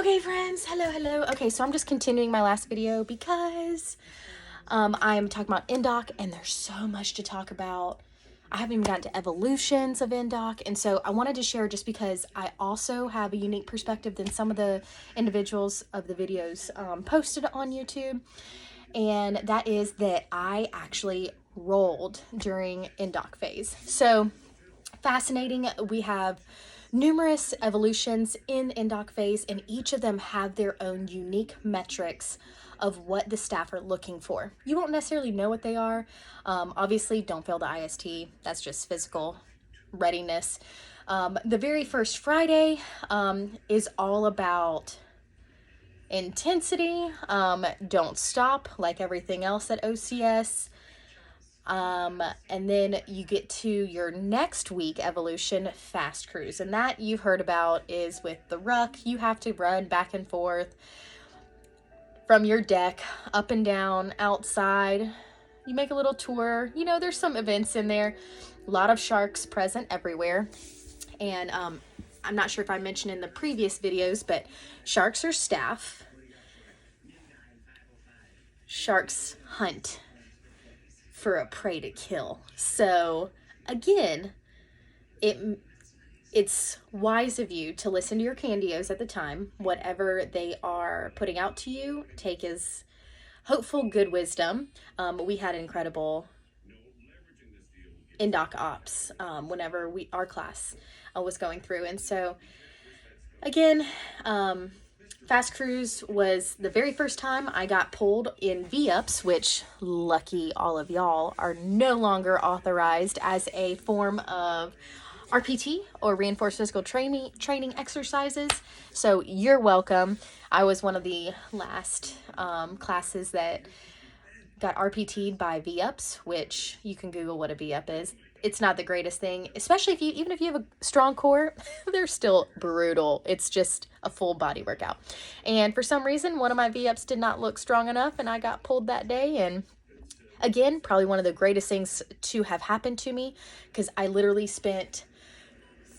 Okay, friends, hello. Okay, so I'm just continuing my last video because I'm talking about Indoc, and there's so much to talk about. I haven't even gotten to evolutions of Indoc, and so I wanted to share just because I also have a unique perspective than some of the individuals of the videos posted on YouTube, and that is that I actually rolled during Indoc phase. So fascinating. We have numerous evolutions in Indoc phase, and each of them have their own unique metrics of what the staff are looking for. You won't necessarily know what they are. Obviously, don't fail the IST. That's just physical readiness. The very first Friday is all about intensity. Don't stop, like everything else at OCS. And then you get to your next week evolution, fast cruise, and that you've heard about is with the ruck. You have to run back and forth from your deck, up and down, outside. You make a little tour. You know, there's some events in there. A lot of sharks present everywhere. And I'm not sure if I mentioned in the previous videos, but sharks are staff. Sharks hunt for a prey to kill. So again, it's wise of you to listen to your candios at the time. Whatever they are putting out to you, take as hopeful good wisdom. We had incredible Indoc ops whenever our class was going through, and so again, Fast Cruise was the very first time I got pulled in V-ups, which, lucky all of y'all, are no longer authorized as a form of RPT or reinforced physical training exercises. So you're welcome. I was one of the last classes that got RPT'd by V-ups, which you can Google what a V-up is. It's not the greatest thing, especially even if you have a strong core, they're still brutal. It's just a full body workout. And for some reason, one of my V-ups did not look strong enough, and I got pulled that day. And again, probably one of the greatest things to have happened to me, because I literally spent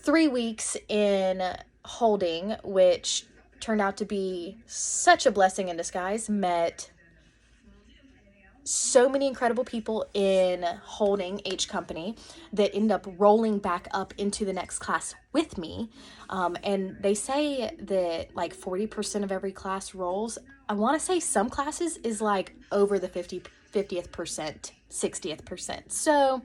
3 weeks in holding, which turned out to be such a blessing in disguise. Met so many incredible people in holding H company that end up rolling back up into the next class with me. And they say that like 40% of every class rolls. I want to say some classes is like over the 50th percent, 60th percent. So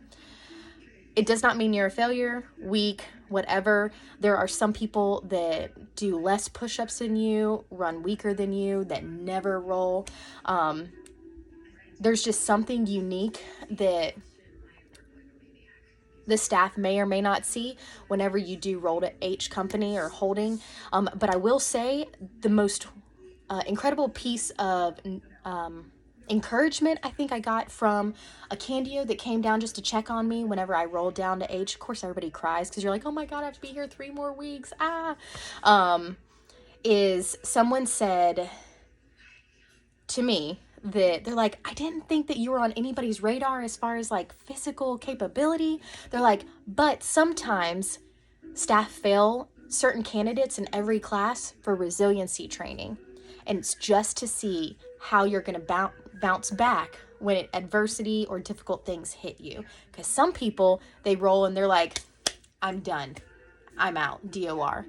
it does not mean you're a failure, weak, whatever. There are some people that do less push-ups than you, run weaker than you, that never roll. There's just something unique that the staff may or may not see whenever you do roll to H company or holding. But I will say the most incredible piece of encouragement I think I got from a candio that came down just to check on me whenever I rolled down to H. Of course, everybody cries because you're like, oh my God, I have to be here 3 more weeks. Is someone said to me, that they're like, I didn't think that you were on anybody's radar as far as like physical capability. They're like, but sometimes staff fail certain candidates in every class for resiliency training. And it's just to see how you're going to bounce back when adversity or difficult things hit you. Because some people, they roll and they're like, I'm done. I'm out. DOR.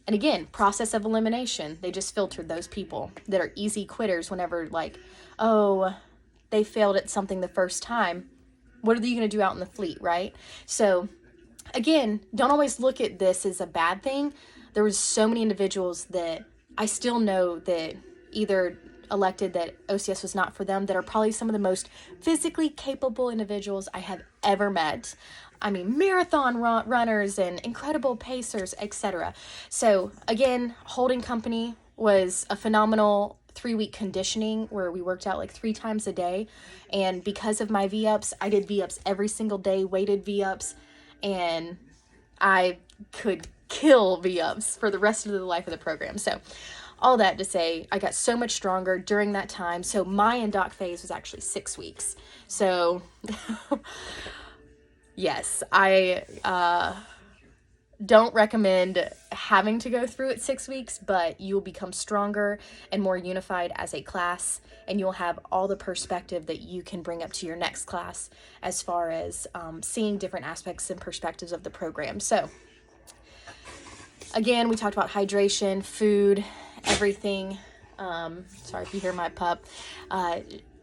And again, process of elimination. They just filtered those people that are easy quitters whenever like, oh, they failed at something the first time. What are you going to do out in the fleet, right? So again, don't always look at this as a bad thing. There was so many individuals that I still know that either elected that OCS was not for them, that are probably some of the most physically capable individuals I have ever met. I mean, marathon runners and incredible pacers, etc. So again, holding company was a phenomenal 3-week conditioning where we worked out like 3 times a day. And because of my V-ups, I did V-ups every single day, weighted V-ups, and I could kill V-ups for the rest of the life of the program. So all that to say, I got so much stronger during that time. So my Indoc phase was actually 6 weeks. So yes, don't recommend having to go through it 6 weeks, but you'll become stronger and more unified as a class, and you'll have all the perspective that you can bring up to your next class as far as seeing different aspects and perspectives of the program. So again, we talked about hydration, food, everything. Sorry if you hear my pup.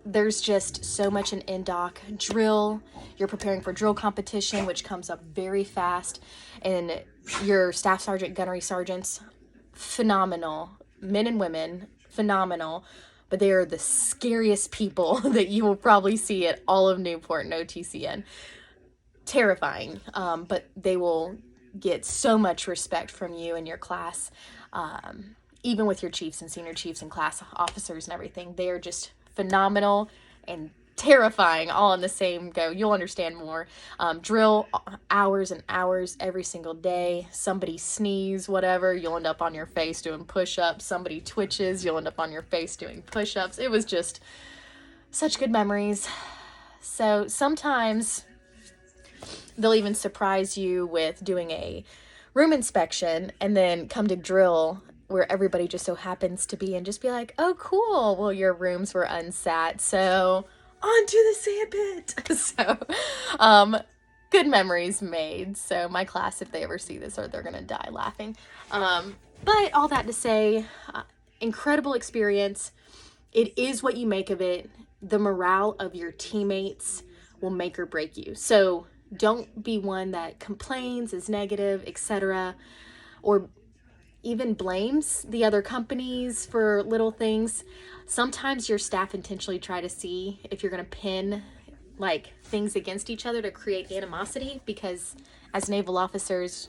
There's just so much in Indoc. Drill, you're preparing for drill competition, which comes up very fast. And your staff sergeant, gunnery sergeants, phenomenal. Men and women, phenomenal. But they are the scariest people that you will probably see at all of Newport and OTCN. Terrifying, but they will get so much respect from you and your class. Even with your chiefs and senior chiefs and class officers and everything, they are just phenomenal and terrifying all in the same go. You'll understand more. Drill hours and hours every single day. Somebody sneeze, whatever, you'll end up on your face doing push-ups. Somebody twitches, you'll end up on your face doing push-ups. It was just such good memories. So sometimes they'll even surprise you with doing a room inspection and then come to drill where everybody just so happens to be and just be like, oh, cool. Well, your rooms were unsat, so on to the sand pit. So, good memories made. So my class, if they ever see this, or they're going to die laughing. But all that to say, incredible experience. It is what you make of it. The morale of your teammates will make or break you. So don't be one that complains, is negative, etc., or even blames the other companies for little things. Sometimes your staff intentionally try to see if you're going to pin like things against each other to create animosity, because as naval officers,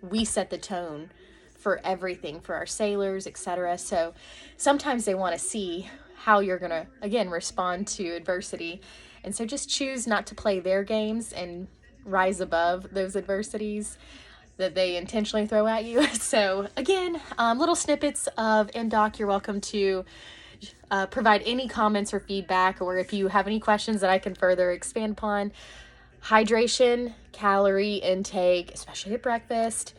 we set the tone for everything for our sailors, etc. So sometimes they want to see how you're going to, again, respond to adversity. And so just choose not to play their games and rise above those adversities that they intentionally throw at you. So again, little snippets of Indoc. You're welcome to provide any comments or feedback, or if you have any questions that I can further expand upon. Hydration, calorie intake, especially at breakfast,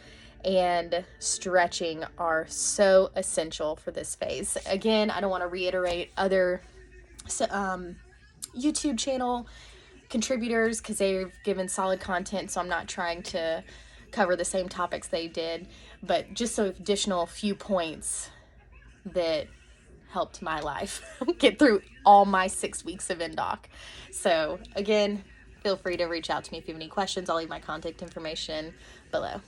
and stretching are so essential for this phase. Again, I don't want to reiterate other YouTube channel contributors because they've given solid content, so I'm not trying to cover the same topics they did, but just some additional few points that helped my life get through all my 6 weeks of Indoc. So again, feel free to reach out to me if you have any questions. I'll leave my contact information below.